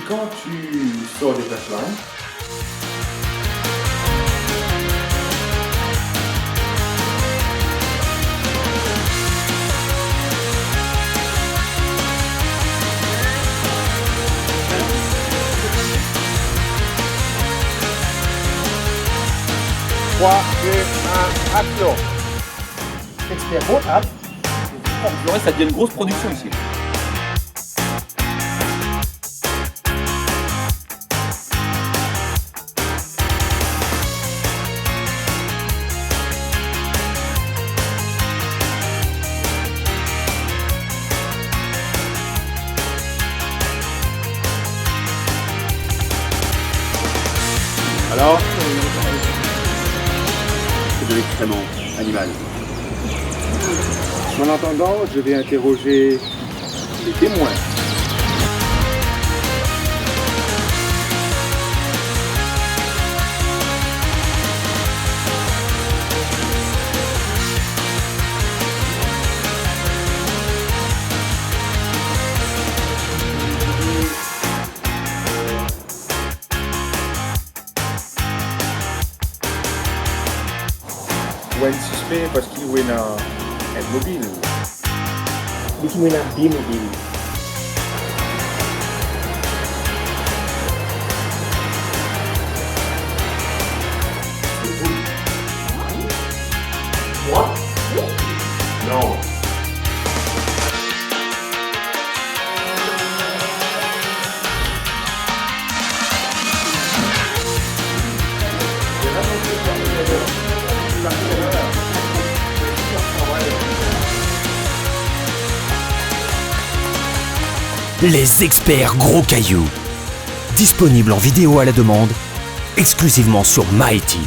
quand tu sors des punchlines, Trois, deux, un, action. Expert gros up. Le reste, ça devient une grosse production ici. Alors, C'est de l'excrément animal. en attendant, je vais interroger les témoins. ou un suspect parce qu'il est un mobile. Bikin wena bimobile. Non. Les experts gros cailloux. Disponible en vidéo à la demande, exclusivement sur Mighty.